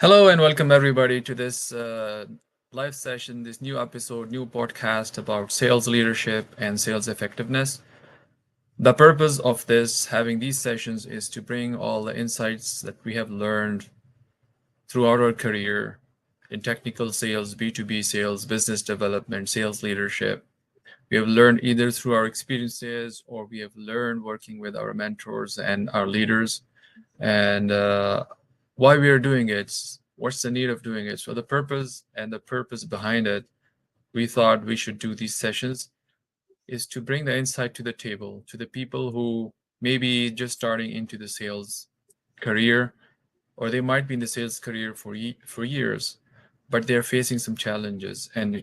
Hello and welcome everybody to this live session, this new episode, new podcast about sales leadership and sales effectiveness. The purpose of this, having these sessions, is to bring all the insights that we have learned throughout our career in technical sales, B2B sales, business development, sales leadership. We have learned either through our experiences or we have learned working with our mentors and our leaders. And why we are doing it, what's the need of doing it. So the purpose behind it, we thought we should do these sessions is to bring the insight to the table to the people who may be just starting into the sales career, or they might be in the sales career for years, but they're facing some challenges. And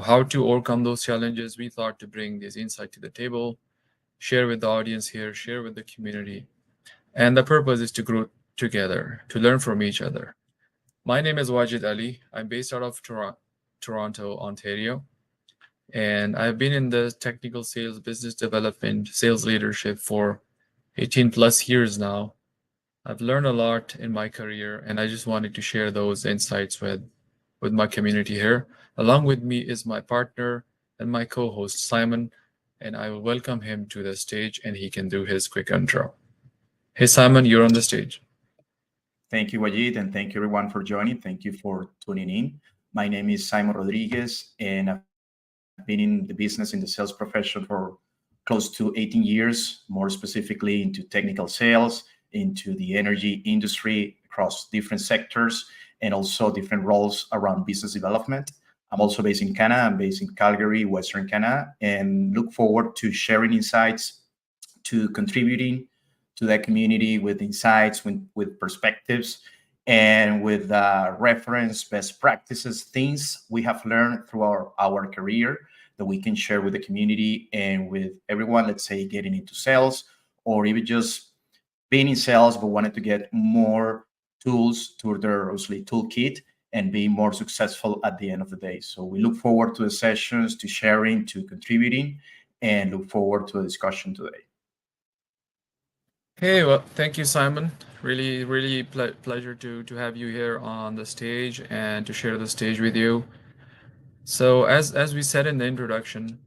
how to overcome those challenges, we thought to bring this insight to the table, share with the audience here, share with the community. And the purpose is to grow together, to learn from each other. My name is Wajid Ali. I'm based out of Toronto, Ontario. And I've been in the technical sales, business development, sales leadership for 18 plus years now. I've learned a lot in my career, and I just wanted to share those insights with my community here. Along with me is my partner and my co-host, Simon, and I will welcome him to the stage and he can do his quick intro. Hey, Simon, you're on the stage. Thank you, Wajid, and thank you everyone for joining. Thank you for tuning in. My name is Simon Rodriguez, and I've been in the business, in the sales profession for close to 18 years, more specifically into technical sales, into the energy industry across different sectors, and also different roles around business development. I'm also based in Canada. I'm based in Calgary, Western Canada, and look forward to sharing insights, to contributing to that community with insights, with perspectives, and with reference, best practices, things we have learned through our career that we can share with the community and with everyone, let's say, getting into sales or even just being in sales but wanted to get more tools to their obviously toolkit and be more successful at the end of the day. So we look forward to the sessions, to sharing, to contributing, and look forward to a discussion today. Hey, well, thank you, Simon. Really pleasure to have you here on the stage and to share the stage with you. So as we said in the introduction,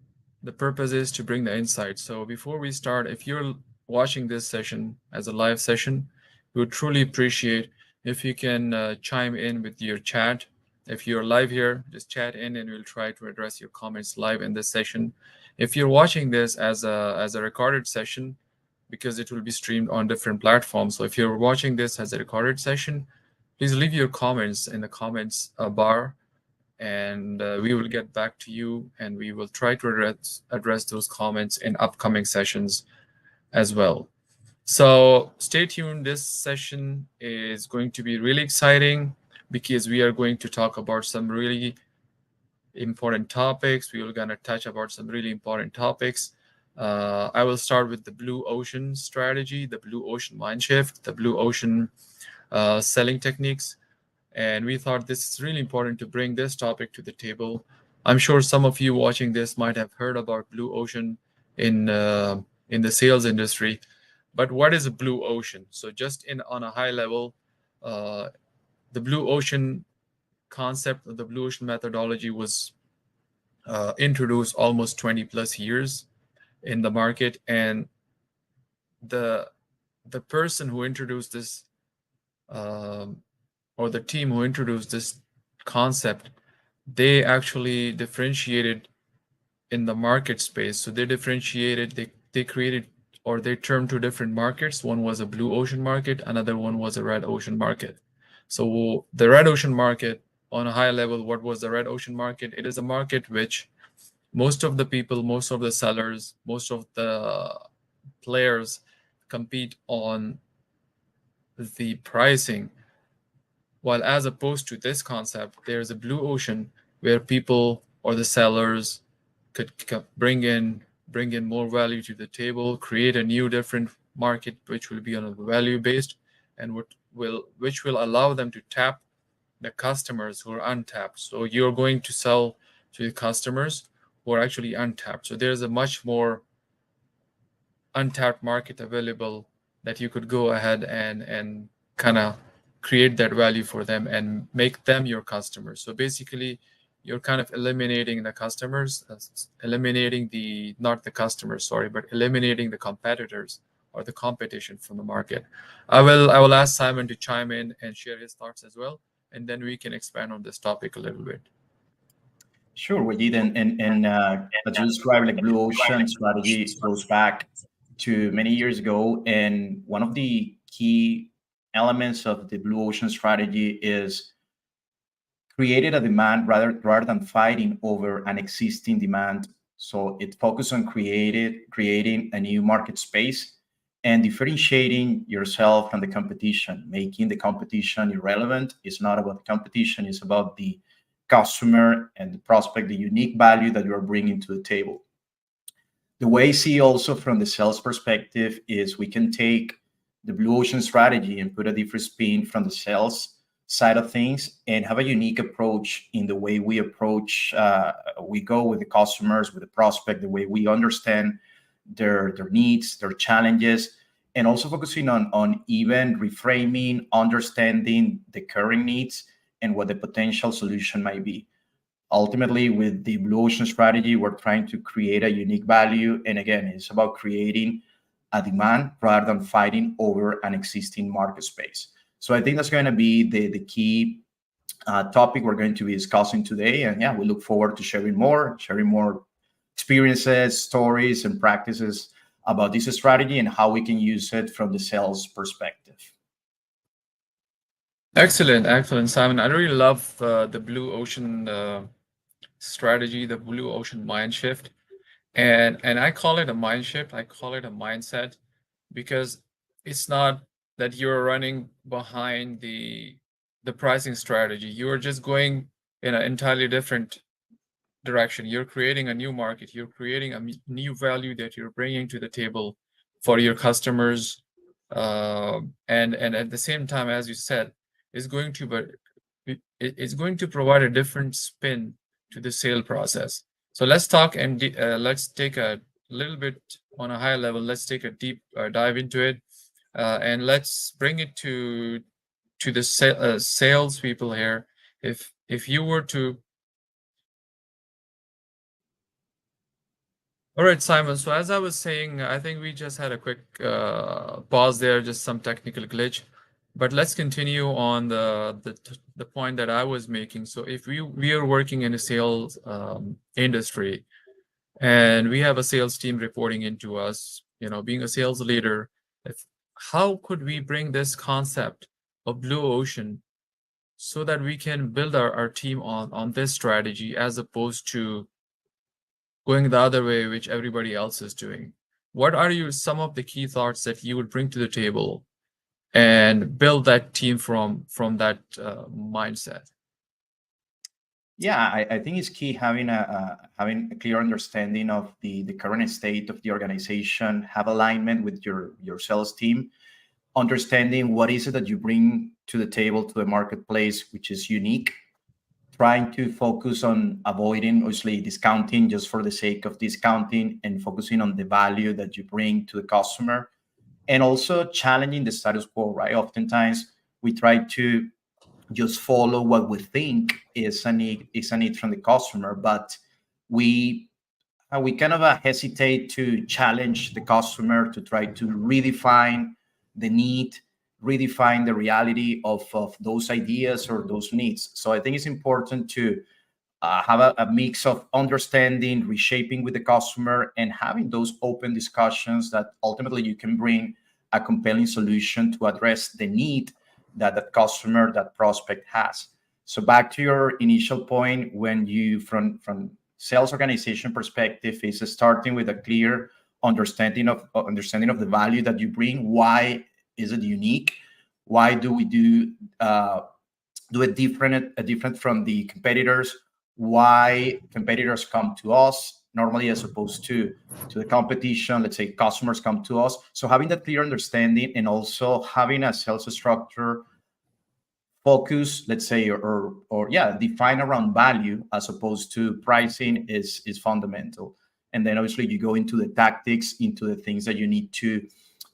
the purpose is to bring the insight. So before we start, if you're watching this session as a live session, we would truly appreciate if you can chime in with your chat. If you're live here, just chat in and we'll try to address your comments live in this session. If you're watching this as a recorded session, because it will be streamed on different platforms. So if you're watching this as a recorded session, please leave your comments in the comments bar, and we will get back to you and we will try to address those comments in upcoming sessions as well. So stay tuned. This session is going to be really exciting because we are going to talk about some really important topics. We are going to touch about some really important topics. I will start with the blue ocean strategy, the blue ocean mind shift, the blue ocean selling techniques. And we thought this is really important to bring this topic to the table. I'm sure some of you watching this might have heard about blue ocean in the sales industry. But what is a blue ocean? So just on a high level, the blue ocean concept of the blue ocean methodology was introduced almost 20 plus years in the market, and the person who introduced this or the team who introduced this concept, they actually differentiated in the market space. So they differentiated, they created, or they termed two different markets. One was a blue ocean market, another one was a red ocean market. So the red ocean market, on a high level, what was the red ocean market? It is a market which most of the people, most of the sellers, most of the players compete on the pricing. While as opposed to this concept, there's a blue ocean where people or the sellers could bring in more value to the table, create a new different market which will be on a value based, and which will allow them to tap the customers who are untapped. So you're going to sell to the customers who are actually untapped. So there's a much more untapped market available that you could go ahead and kind of create that value for them and make them your customers. So basically, you're kind of eliminating the customers, eliminating the not the customers, sorry, but eliminating the competitors or the competition from the market. I will ask Simon to chime in and share his thoughts as well, and then we can expand on this topic a little bit. Sure, Wajid, and as you described, like blue ocean strategy goes back to many years ago, and one of the key elements of the blue ocean strategy is created a demand rather than fighting over an existing demand. So it focused on creating a new market space and differentiating yourself from the competition, making the competition irrelevant. It's not about the competition, it's about the customer and the prospect, the unique value that you are bringing to the table. The way I see also from the sales perspective is we can take the blue ocean strategy and put a different spin from the sales side of things and have a unique approach in the way we approach, we go with the customers, with the prospect, the way we understand their needs, their challenges, and also focusing on even reframing, understanding the current needs and what the potential solution might be. Ultimately, with the blue ocean strategy, we're trying to create a unique value, and again, it's about creating a demand rather than fighting over an existing market space. So I think that's going to be the key topic we're going to be discussing today. And yeah, we look forward to sharing more experiences, stories, and practices about this strategy and how we can use it from the sales perspective. Excellent, excellent, Simon. I really love the blue ocean strategy, the blue ocean mind shift. And I call it a mind shift, I call it a mindset, because it's not that you're running behind the pricing strategy. You're just going in an entirely different direction. You're creating a new market, you're creating a new value that you're bringing to the table for your customers. And at the same time, as you said, it's going to but it's going to provide a different spin to the sale process. So let's talk and let's take a little bit on a higher level. Let's take a deep dive into it, and let's bring it to the sales people here. If you were to, all right, Simon. So as I was saying, I think we just had a quick pause there, just some technical glitch. But let's continue on the point that I was making. So if we are working in a sales industry, and we have a sales team reporting into us, being a sales leader, how could we bring this concept of blue ocean so that we can build our team on this strategy as opposed to going the other way, which everybody else is doing? What are some of the key thoughts that you would bring to the table and build that team from that mindset? Yeah, I think it's key having a clear understanding of the current state of the organization, have alignment with your sales team, understanding what is it that you bring to the table to the marketplace, which is unique, trying to focus on avoiding obviously discounting just for the sake of discounting and focusing on the value that you bring to the customer, and also challenging the status quo, right? Oftentimes we try to just follow what we think is a need from the customer, but we we kind of hesitate to challenge the customer to try to redefine the need, redefine the reality of those ideas or those needs. So I think it's important to have a mix of understanding, reshaping with the customer, and having those open discussions that ultimately you can bring a compelling solution to address the need that that customer, that prospect has. So back to your initial point, when you from sales organization perspective is starting with a clear understanding of the value that you bring. Why is it unique? Why do we do it different from the competitors? Why competitors come to us normally as opposed to the competition? Let's say customers come to us. So having that clear understanding and also having a sales structure focus, let's say, or yeah, define around value as opposed to pricing is fundamental. And then obviously you go into the tactics, into the things that you need to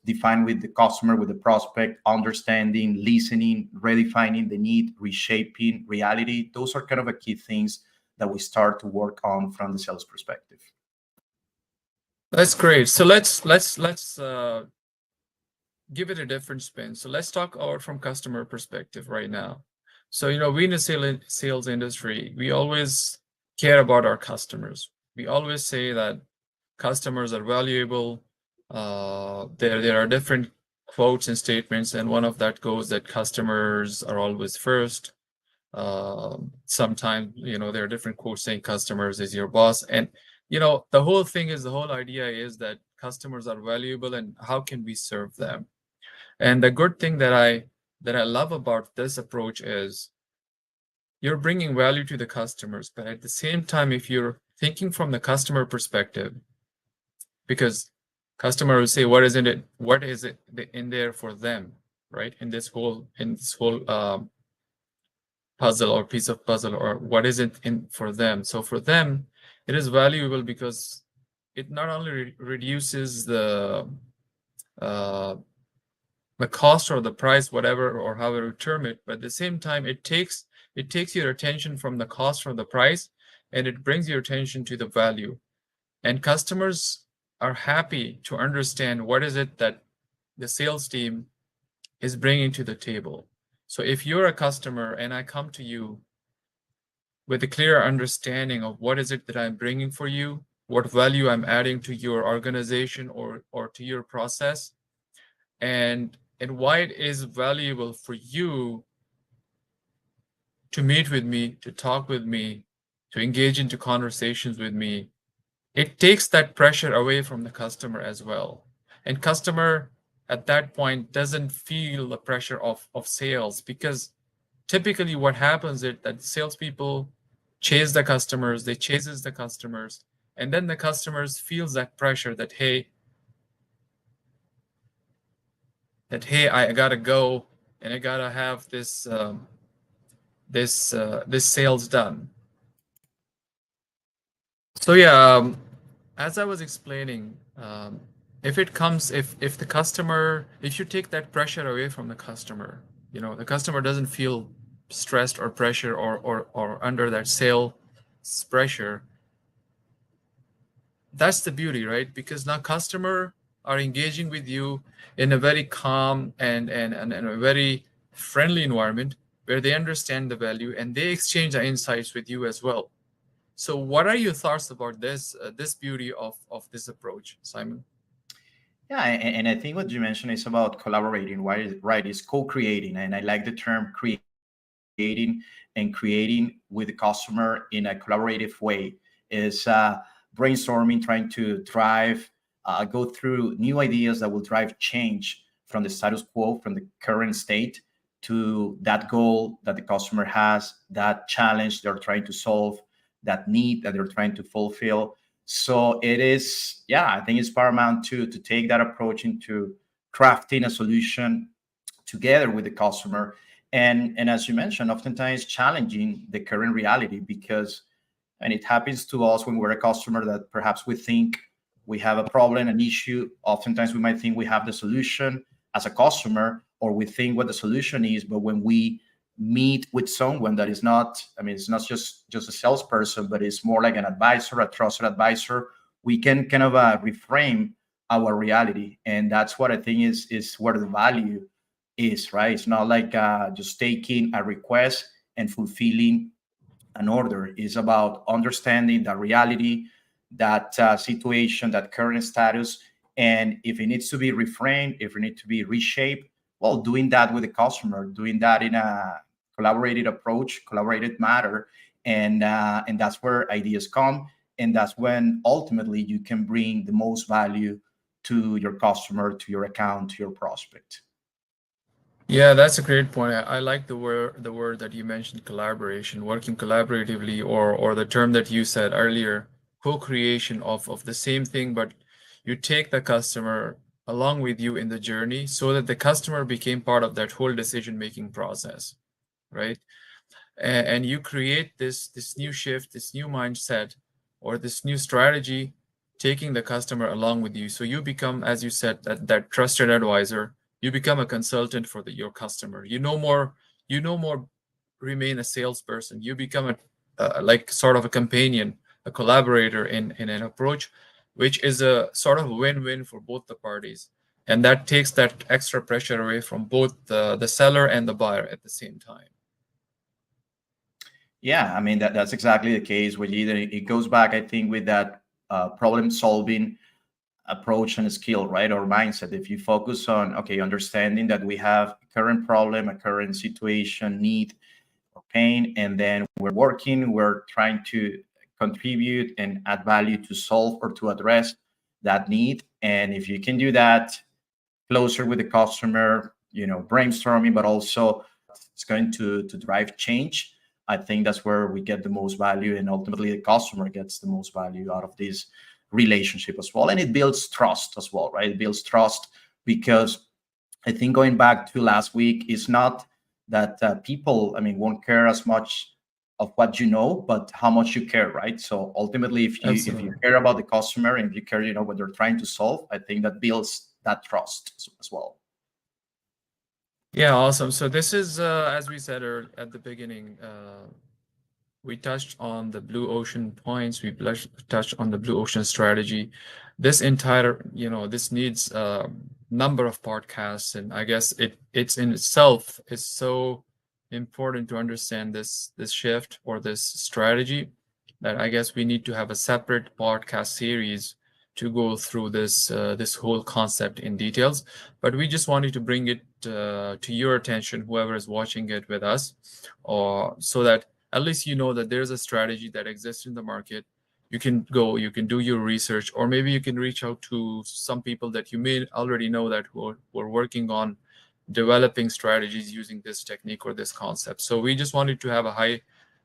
define with the customer, with the prospect, understanding, listening, redefining the need, reshaping reality. Those are kind of a key things that we start to work on from the sales perspective. That's great. So let's give it a different spin. So let's talk about from customer perspective right now. So we in the sales industry, we always care about our customers. We always say that customers are valuable. There are different quotes and statements, and one of that goes that customers are always first. Sometimes there are different quotes saying customers is your boss, and the whole idea is that customers are valuable, and how can we serve them? And the good thing that I love about this approach is you're bringing value to the customers, but at the same time, if you're thinking from the customer perspective, because customer will say, what is it in there for them, right? In this whole puzzle or piece of puzzle, or what is it in for them? So for them, it is valuable because it not only reduces the cost or the price, whatever, or however you term it, but at the same time, it takes your attention from the cost or the price, and it brings your attention to the value. And customers are happy to understand what is it that the sales team is bringing to the table. So if you're a customer and I come to you with a clear understanding of what is it that I'm bringing for you, what value I'm adding to your organization or to your process, and why it is valuable for you to meet with me, to talk with me, to engage into conversations with me, it takes that pressure away from the customer as well. And customer at that point doesn't feel the pressure of sales, because typically what happens is that salespeople chase the customers, they chases the customers, and then the customers feels that pressure that hey, I gotta go and I gotta have this sales done. So yeah, as I was explaining, if the customer, if you take that pressure away from the customer, the customer doesn't feel stressed or pressure or under that sales pressure. That's the beauty, right? Because now customer are engaging with you in a very calm and a very friendly environment where they understand the value and they exchange the insights with you as well. So what are your thoughts about this beauty of this approach, Simon? Yeah, and I think what you mentioned is about collaborating, right? It's co-creating, and I like the term creating, and creating with the customer in a collaborative way is brainstorming, trying to drive, go through new ideas that will drive change from the status quo, from the current state to that goal that the customer has, that challenge they're trying to solve, that need that they're trying to fulfill. So it is, yeah, I think it's paramount to take that approach into crafting a solution together with the customer. And as you mentioned, oftentimes challenging the current reality, because and it happens to us when we're a customer that perhaps we think we have a problem, an issue. Oftentimes we might think we have the solution as a customer, or we think what the solution is, but when we meet with someone that is not, I mean, it's not just a salesperson, but it's more like an advisor, a trusted advisor, we can kind of reframe our reality. And that's what I think is where the value is, right? It's not like just taking a request and fulfilling an order. Is about understanding the reality, that situation, that current status, and if it needs to be reframed, if it needs to be reshaped, well, doing that with the customer, doing that in a collaborative approach, collaborative matter, and that's where ideas come, and that's when ultimately you can bring the most value to your customer, to your account, to your prospect. Yeah, that's a great point. I like the word that you mentioned, collaboration, working collaboratively, or the term that you said earlier, co-creation of the same thing, but you take the customer along with you in the journey so that the customer became part of that whole decision-making process, right? And you create this new shift, this new mindset, or this new strategy taking the customer along with you. So you become, as you said, that trusted advisor. You become a consultant for your customer. You no more remain a salesperson. You become a like sort of a companion, a collaborator in an approach, which is a sort of win-win for both the parties. And that takes that extra pressure away from both the seller and the buyer at the same time. Yeah, I mean that's exactly the case. With it goes back, I think, with that problem solving approach and skill, right? Or mindset. If you focus on, okay, understanding that we have a current problem, a current situation, need or pain, and then we're trying to contribute and add value to solve or to address that need. And if you can do that closer with the customer, brainstorming, but also it's going to drive change. I think that's where we get the most value, and ultimately the customer gets the most value out of this relationship as well. And it builds trust as well, right? It builds trust because I think going back to last week is not that people, I mean, won't care as much of what you know, but how much you care, right? So ultimately, if you Absolutely. care about the customer and if you care, what they're trying to solve, I think that builds that trust as well. Yeah, awesome. So this is, as we said at the beginning, we touched on the blue ocean points. We touched on the blue ocean strategy. This entire, this needs a number of podcasts, and I guess it's in itself is so important to understand this shift or this strategy that I guess we need to have a separate podcast series to go through this whole concept in details. But we just wanted to bring it to your attention, whoever is watching it with us, or so that at least you know that there's a strategy that exists in the market. You can go, you can do your research, or maybe you can reach out to some people that you may already know that who are working on developing strategies using this technique or this concept. So we just wanted to have a high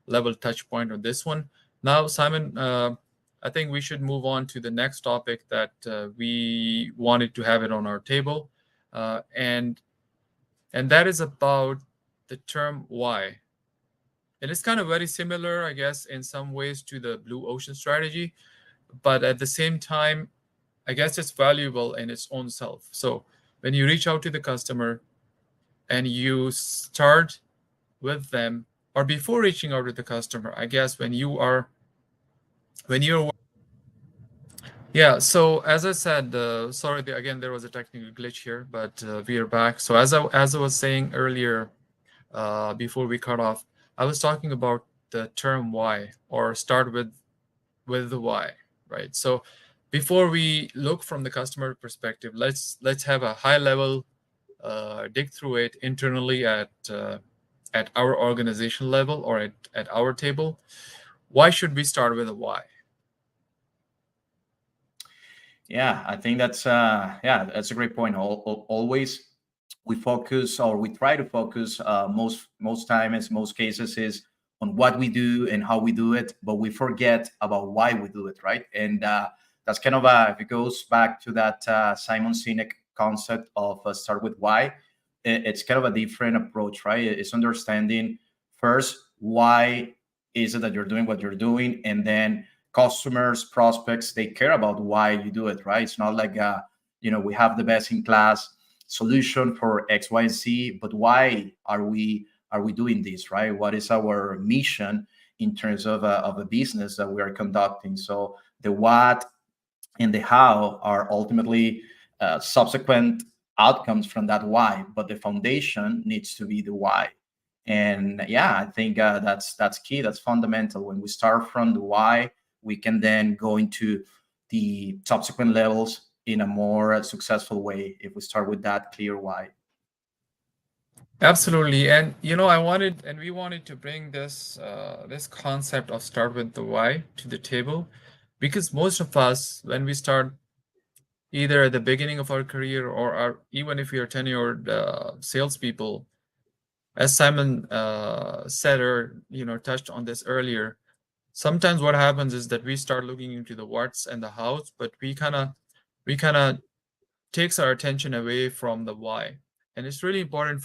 level touch point on this one. Now, Simon, I think we should move on to the next topic that we wanted to have it on our table, uh, and and that is about the term why. And it's kind of very similar, I guess, in some ways to the blue ocean strategy, but at the same time, I guess it's valuable in its own self. So when you reach out to the customer and you start with them, or before reaching out to the customer, I guess when you're yeah. So as I said, sorry, again there was a technical glitch here, but we are back. So as I was saying earlier, before we cut off, I was talking about the term why, or start with the why, right? So before we look from the customer perspective, let's have a high level dig through it internally at our organization level or at our table. Why should we start with a why? Yeah, I think that's a great point. Always we focus, or we try to focus, most times, most cases, is on what we do and how we do it, but we forget about why we do it, right? And that's kind of if it goes back to that Simon Sinek concept of start with why. It's kind of a different approach, right? It's understanding first why is it that you're doing what you're doing, and then customers, prospects, they care about why you do it, right? It's not like we have the best in class solution for X, Y, and Z, but why are we doing this, right? What is our mission in terms of a business that we are conducting? So the what and the how are ultimately subsequent outcomes from that why, but the foundation needs to be the why. And yeah, I think that's key. That's fundamental. When we start from the why, we can then go into the subsequent levels in a more successful way if we start with that clear why. Absolutely. And I wanted and we wanted to bring this concept of start with the why to the table, because most of us, when we start either at the beginning of our career or even if we are tenured salespeople, as Simon said, or touched on this earlier, sometimes what happens is that we start looking into the what's and the how's, but we kind of takes our attention away from the why. And it's really important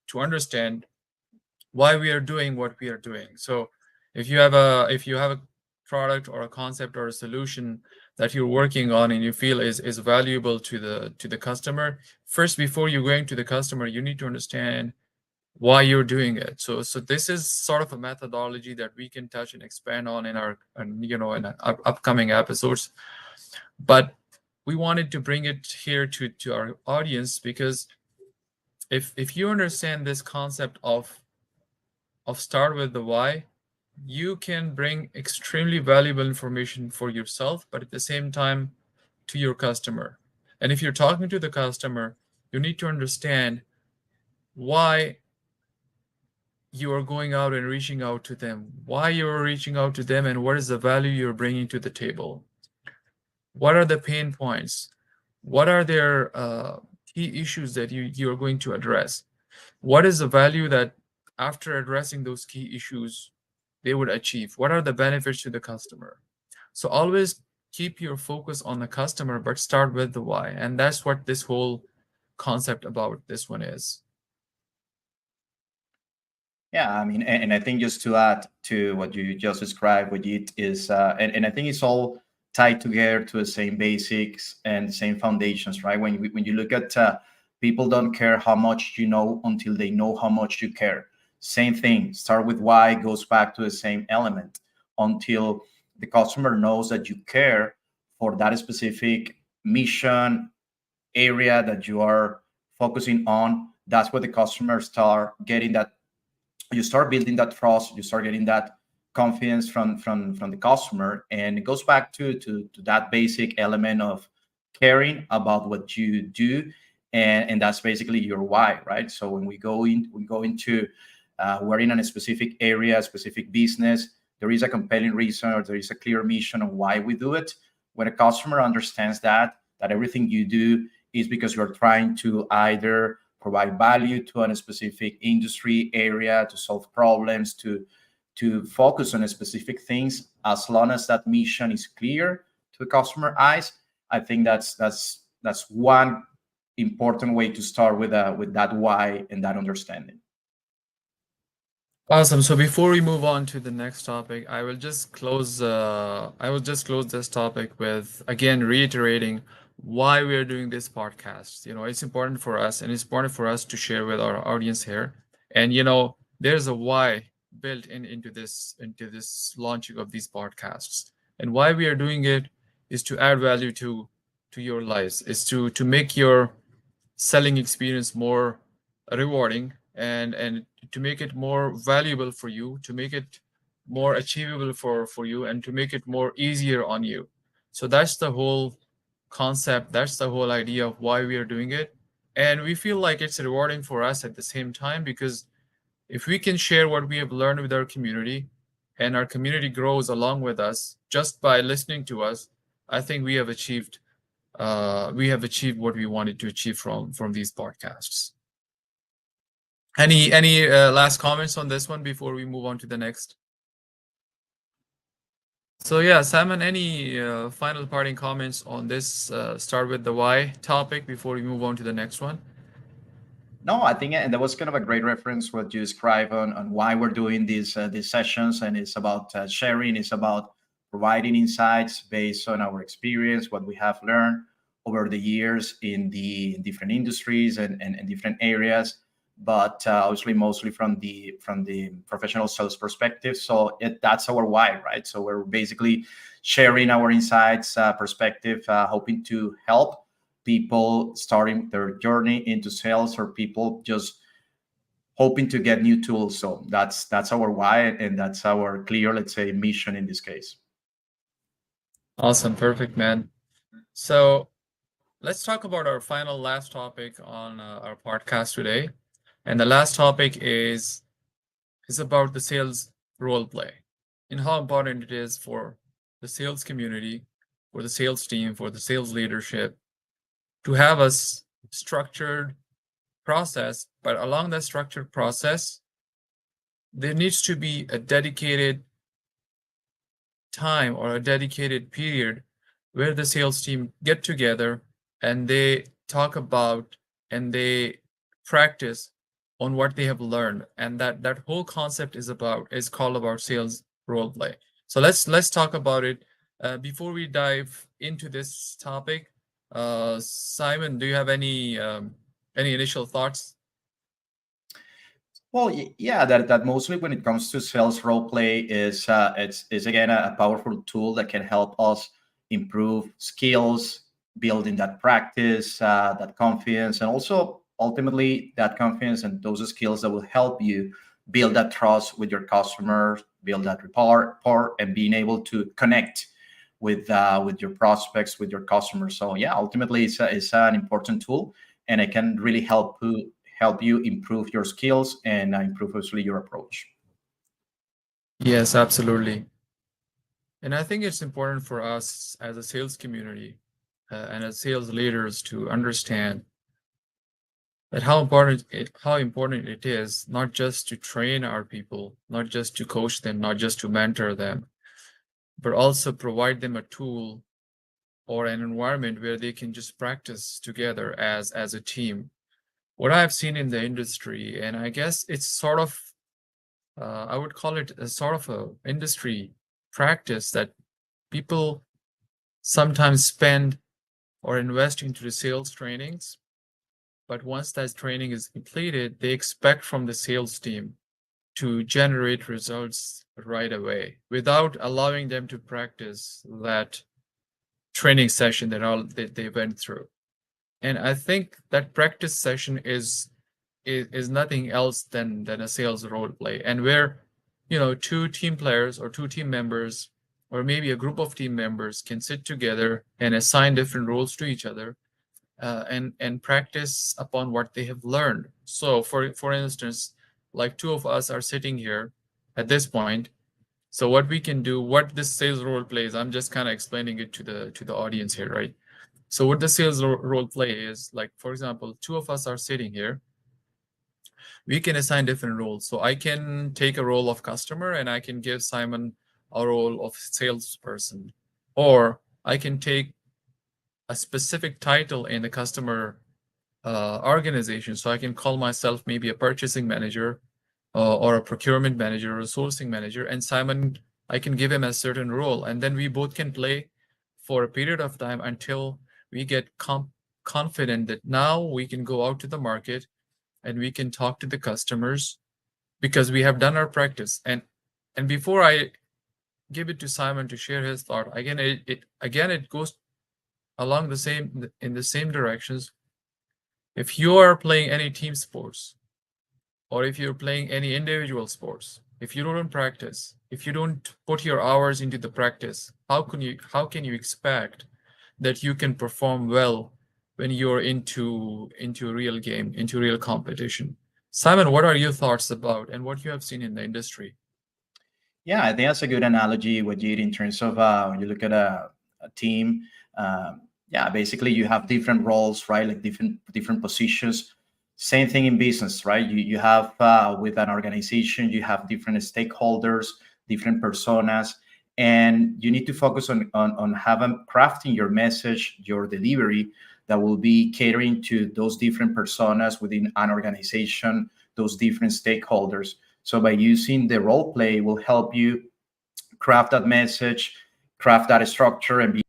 to understand why we are doing what we are doing. So if you have a product or a concept or a solution that you're working on and you feel is valuable to the customer, first, before you're going to the customer, you need to understand why you're doing it. So this is sort of a methodology that we can touch and expand on in our in our upcoming episodes. But we wanted to bring it here to our audience because if you understand this concept of start with the why, you can bring extremely valuable information for yourself, but at the same time to your customer. And if you're talking to the customer, you need to understand why you are going out and reaching out to them, why you're reaching out to them, and what is the value you're bringing to the table. What are the pain points? What are their key issues that you're going to address? What is the value that after addressing those key issues they would achieve? What are the benefits to the customer? So always keep your focus on the customer, but start with the why. And that's what this whole concept about this one is. Yeah, I mean, and I think just to add to what you just described, what it is, and I think it's all tied together to the same basics and same foundations, right? When you look at people don't care how much you know until they know how much you care. Same thing. Start with why goes back to the same element until the customer knows that you care for that specific mission area that you are focusing on. That's where the customers start getting that, you start building that trust, you start getting that confidence from the customer, and it goes back to that basic element of caring about what you do, and that's basically your why, right? So when we go into we're in a specific area, a specific business, there is a compelling reason or there is a clear mission on why we do it. When a customer understands that everything you do is because you're trying to either provide value to a specific industry area, to solve problems, to focus on specific things, as long as that mission is clear to the customer eyes, I think that's one important way to start with that why and that understanding. Awesome. So before we move on to the next topic, I will just close this topic with again reiterating why we are doing this podcast. It's important for us and it's important for us to share with our audience here. And there's a why built into this launching of these podcasts. And why we are doing it is to add value to your lives, is to make your selling experience more rewarding and to make it more valuable for you, to make it more achievable for you, and to make it more easier on you. So that's the whole concept, that's the whole idea of why we are doing it. And we feel like it's rewarding for us at the same time because if we can share what we have learned with our community and our community grows along with us just by listening to us, I think we have achieved what we wanted to achieve from these podcasts. Any last comments on this one before we move on to the next? So yeah, Simon, any final parting comments on this start with the why topic before we move on to the next one? No, I think, and that was kind of a great reference what you describe on why we're doing these sessions, and it's about sharing, it's about providing insights based on our experience, what we have learned over the years in the different industries and different areas, but obviously mostly from the professional sales perspective. So that's our why, right? So we're basically sharing our insights, perspective, hoping to help people starting their journey into sales or people just hoping to get new tools. So that's our why, and that's our clear, let's say, mission in this case. Awesome, perfect, man. So let's talk about our final last topic on our podcast today. And the last topic is about the sales role play and how important it is for the sales community, for the sales team, for the sales leadership to have a structured process. But along that structured process, there needs to be a dedicated time or a dedicated period where the sales team get together and they talk about and they practice on what they have learned. And that whole concept is called about sales role play. So let's talk about it. Before we dive into this topic, Simon, do you have any initial thoughts? Well, yeah, that mostly when it comes to sales role play is again a powerful tool that can help us improve skills, building that practice, that confidence, and also ultimately that confidence and those skills that will help you build that trust with your customers, build that rapport, and being able to connect with your prospects, with your customers. So yeah, ultimately it's an important tool, and it can really help you improve your skills and improve actually your approach. Yes, absolutely. And I think it's important for us as a sales community and as sales leaders to understand that how important it is not just to train our people, not just to coach them, not just to mentor them, but also provide them a tool or an environment where they can just practice together as a team. What I've seen in the industry, and I guess it's sort of I would call it a sort of a industry practice that people sometimes spend or invest into the sales trainings, but once that training is completed, they expect from the sales team to generate results right away without allowing them to practice that training session that they went through. And I think that practice session is nothing else than a sales role play, and where two team players or two team members or maybe a group of team members can sit together and assign different roles to each other and practice upon what they have learned. So for instance, like two of us are sitting here at this point. So what we can do, what this sales role plays, I'm just kind of explaining it to the audience here, right? So what the sales role play is, like, for example, two of us are sitting here. We can assign different roles. So I can take a role of customer and I can give Simon a role of salesperson. Or I can take a specific title in the customer organization. So I can call myself maybe a purchasing manager or a procurement manager or a sourcing manager. And Simon, I can give him a certain role. And then we both can play for a period of time until we get confident that now we can go out to the market and we can talk to the customers because we have done our practice. And before I give it to Simon to share his thought, again it goes along the same in the same directions. If you are playing any team sports or if you're playing any individual sports, if you don't practice, if you don't put your hours into the practice, how can you expect that you can perform well when you're into real game, into real competition? Simon, what are your thoughts about and what you have seen in the industry? Yeah, I think that's a good analogy, Wajid, in terms of when you look at a team. Yeah, basically you have different roles, right? Like different positions. Same thing in business, right? You have with an organization, you have different stakeholders, different personas, and you need to focus on having crafting your message, your delivery that will be catering to those different personas within an organization, those different stakeholders. So by using the role play will help you craft that message, craft that structure, and be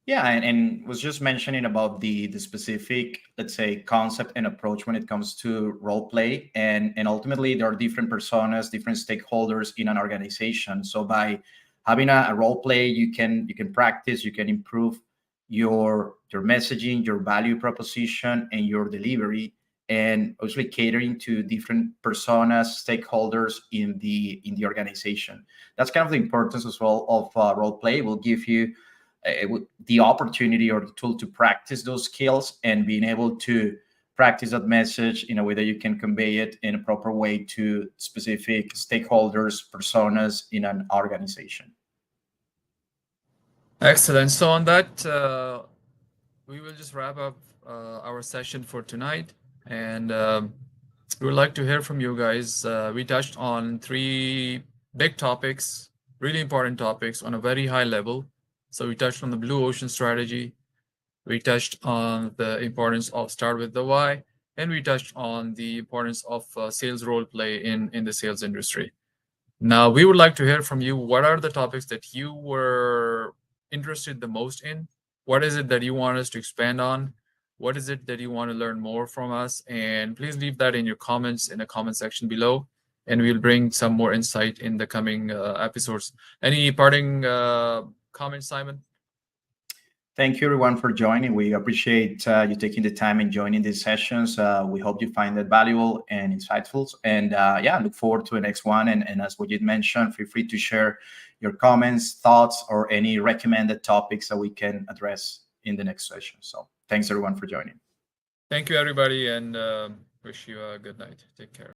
yeah, and was just mentioning about the specific, let's say, concept and approach when it comes to role play, and ultimately there are different personas, different stakeholders in an organization. So by having a role play, you can practice, you can improve your messaging, your value proposition, and your delivery, and obviously catering to different personas, stakeholders in the organization. That's kind of the importance as well of role play. It will give you the opportunity or the tool to practice those skills and being able to practice that message in a way that you can convey it in a proper way to specific stakeholders, personas in an organization. Excellent. So on that, we will just wrap up our session for tonight, and we would like to hear from you guys. We touched on three big topics, really important topics on a very high level. So we touched on the blue ocean strategy, we touched on the importance of start with the why, and we touched on the importance of sales role play in the sales industry. Now, we would like to hear from you. What are the topics that you were interested the most in? What is it that you want us to expand on? What is it that you want to learn more from us? And please leave that in your comments in the comment section below, and we'll bring some more insight in the coming episodes. Any parting comments, Simon? Thank you, everyone, for joining. We appreciate you taking the time and joining these sessions. We hope you find it valuable and insightful. And yeah, look forward to the next one. And as Wajid mentioned, feel free to share your comments, thoughts, or any recommended topics that we can address in the next session. So thanks, everyone, for joining. Thank you, everybody, and wish you a good night. Take care.